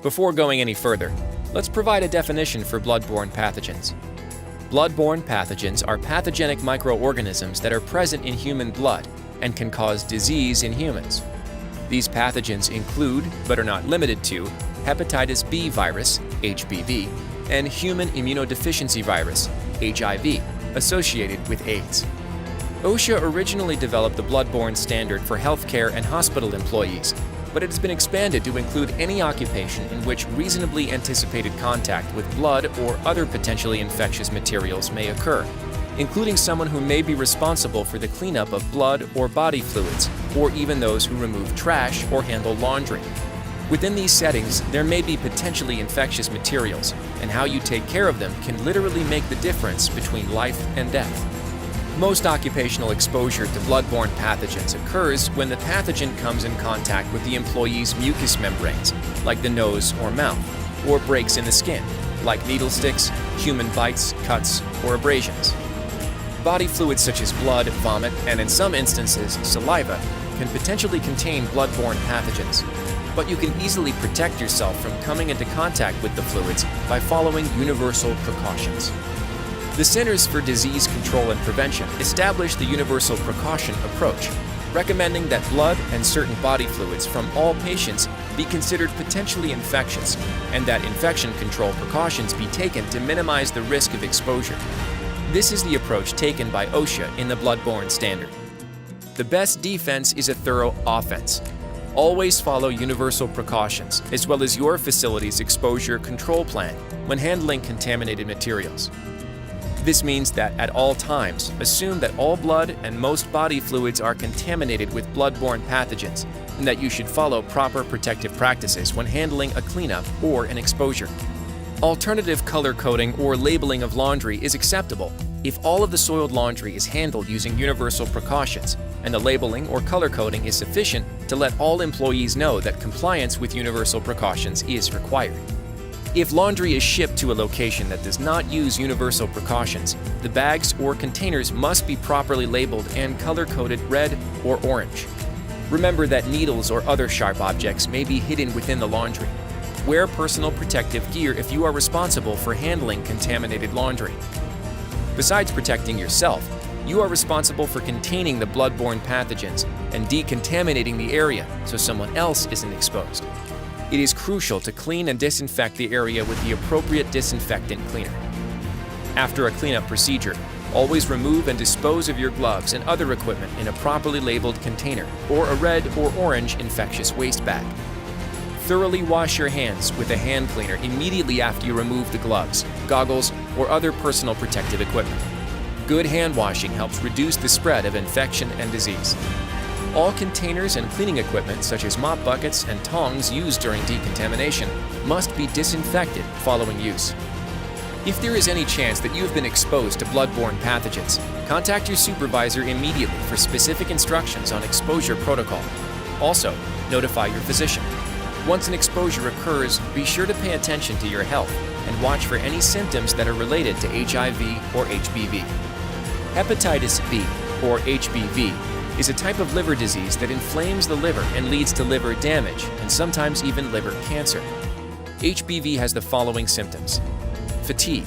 Before going any further, let's provide a definition for bloodborne pathogens. Bloodborne pathogens are pathogenic microorganisms that are present in human blood and can cause disease in humans. These pathogens include, but are not limited to, hepatitis B virus, HBV, and human immunodeficiency virus, HIV, associated with AIDS. OSHA originally developed the bloodborne standard for healthcare and hospital employees, but it has been expanded to include any occupation in which reasonably anticipated contact with blood or other potentially infectious materials may occur, including someone who may be responsible for the cleanup of blood or body fluids, or even those who remove trash or handle laundry. Within these settings, there may be potentially infectious materials, and how you take care of them can literally make the difference between life and death. Most occupational exposure to bloodborne pathogens occurs when the pathogen comes in contact with the employee's mucous membranes, like the nose or mouth, or breaks in the skin, like needle sticks, human bites, cuts, or abrasions. Body fluids such as blood, vomit, and in some instances, saliva, can potentially contain bloodborne pathogens, but you can easily protect yourself from coming into contact with the fluids by following universal precautions. The Centers for Disease Control and Prevention established the universal precaution approach, recommending that blood and certain body fluids from all patients be considered potentially infectious, and that infection control precautions be taken to minimize the risk of exposure. This is the approach taken by OSHA in the bloodborne standard. The best defense is a thorough offense. Always follow universal precautions, as well as your facility's exposure control plan when handling contaminated materials. This means that at all times, assume that all blood and most body fluids are contaminated with bloodborne pathogens, and that you should follow proper protective practices when handling a cleanup or an exposure. Alternative color coding or labeling of laundry is acceptable if all of the soiled laundry is handled using universal precautions, and the labeling or color coding is sufficient to let all employees know that compliance with universal precautions is required. If laundry is shipped to a location that does not use universal precautions, the bags or containers must be properly labeled and color-coded red or orange. Remember that needles or other sharp objects may be hidden within the laundry. Wear personal protective gear if you are responsible for handling contaminated laundry. Besides protecting yourself, you are responsible for containing the bloodborne pathogens and decontaminating the area so someone else isn't exposed. It is crucial to clean and disinfect the area with the appropriate disinfectant cleaner. After a cleanup procedure, always remove and dispose of your gloves and other equipment in a properly labeled container or a red or orange infectious waste bag. Thoroughly wash your hands with a hand cleaner immediately after you remove the gloves, goggles, or other personal protective equipment. Good hand washing helps reduce the spread of infection and disease. All containers and cleaning equipment, such as mop buckets and tongs used during decontamination, must be disinfected following use. If there is any chance that you have been exposed to bloodborne pathogens, contact your supervisor immediately for specific instructions on exposure protocol. Also, notify your physician. Once an exposure occurs, be sure to pay attention to your health and watch for any symptoms that are related to HIV or HBV. Hepatitis B, or HBV, is a type of liver disease that inflames the liver and leads to liver damage and sometimes even liver cancer. HBV has the following symptoms: fatigue,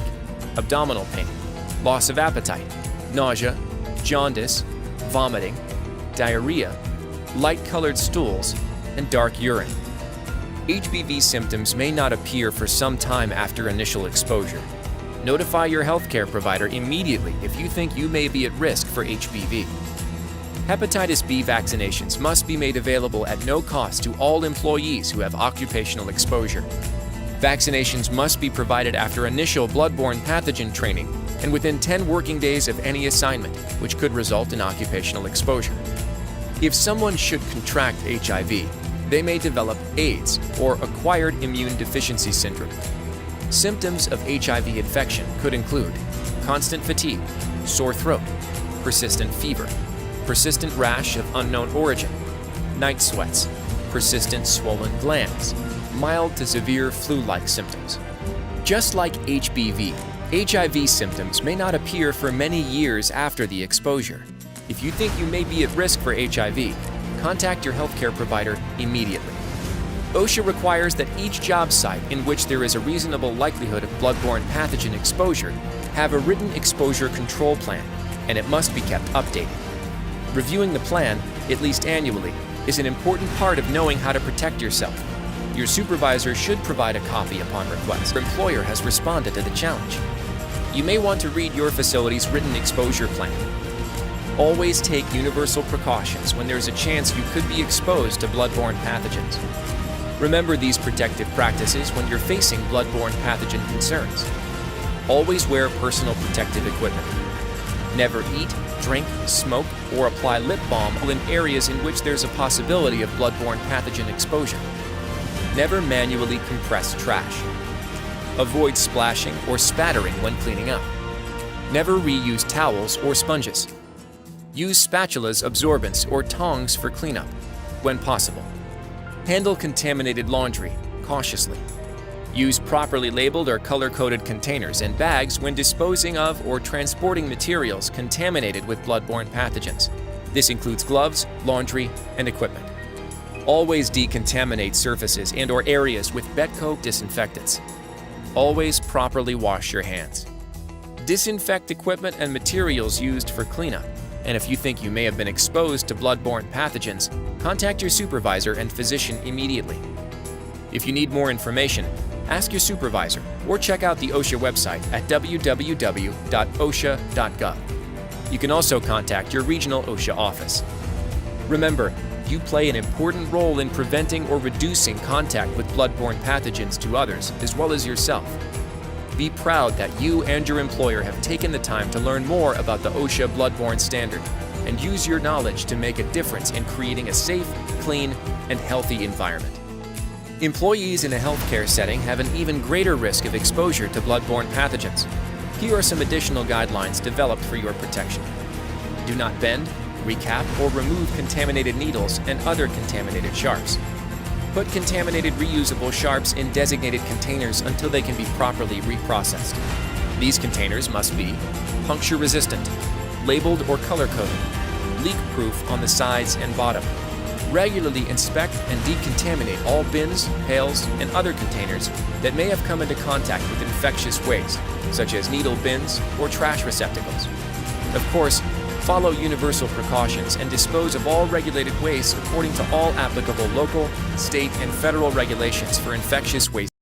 abdominal pain, loss of appetite, nausea, jaundice, vomiting, diarrhea, light-colored stools, and dark urine. HBV symptoms may not appear for some time after initial exposure. Notify your healthcare provider immediately if you think you may be at risk for HBV. Hepatitis B vaccinations must be made available at no cost to all employees who have occupational exposure. Vaccinations must be provided after initial bloodborne pathogen training and within 10 working days of any assignment, which could result in occupational exposure. If someone should contract HIV, they may develop AIDS, or acquired immune deficiency syndrome. Symptoms of HIV infection could include constant fatigue, sore throat, persistent fever, persistent rash of unknown origin, night sweats, persistent swollen glands, mild to severe flu-like symptoms. Just like HBV, HIV symptoms may not appear for many years after the exposure. If you think you may be at risk for HIV, contact your healthcare provider immediately. OSHA requires that each job site in which there is a reasonable likelihood of bloodborne pathogen exposure have a written exposure control plan, and it must be kept updated. Reviewing the plan, at least annually, is an important part of knowing how to protect yourself. Your supervisor should provide a copy upon request. Your employer has responded to the challenge. You may want to read your facility's written exposure plan. Always take universal precautions when there's a chance you could be exposed to bloodborne pathogens. Remember these protective practices when you're facing bloodborne pathogen concerns. Always wear personal protective equipment. Never eat, drink, smoke, or apply lip balm in areas in which there's a possibility of bloodborne pathogen exposure. Never manually compress trash. Avoid splashing or spattering when cleaning up. Never reuse towels or sponges. Use spatulas, absorbents, or tongs for cleanup, when possible. Handle contaminated laundry cautiously. Use properly labeled or color-coded containers and bags when disposing of or transporting materials contaminated with bloodborne pathogens. This includes gloves, laundry, and equipment. Always decontaminate surfaces and/or areas with Betco disinfectants. Always properly wash your hands. Disinfect equipment and materials used for cleanup. And if you think you may have been exposed to bloodborne pathogens, contact your supervisor and physician immediately. If you need more information, ask your supervisor or check out the OSHA website at www.osha.gov. You can also contact your regional OSHA office. Remember, you play an important role in preventing or reducing contact with bloodborne pathogens to others, as well as yourself. Be proud that you and your employer have taken the time to learn more about the OSHA bloodborne standard and use your knowledge to make a difference in creating a safe, clean, and healthy environment. Employees in a healthcare setting have an even greater risk of exposure to bloodborne pathogens. Here are some additional guidelines developed for your protection. Do not bend, recap, or remove contaminated needles and other contaminated sharps. Put contaminated reusable sharps in designated containers until they can be properly reprocessed. These containers must be puncture-resistant, labeled or color-coded, leak-proof on the sides and bottom. Regularly inspect and decontaminate all bins, pails, and other containers that may have come into contact with infectious waste, such as needle bins or trash receptacles. Of course, follow universal precautions and dispose of all regulated waste according to all applicable local, state, and federal regulations for infectious waste.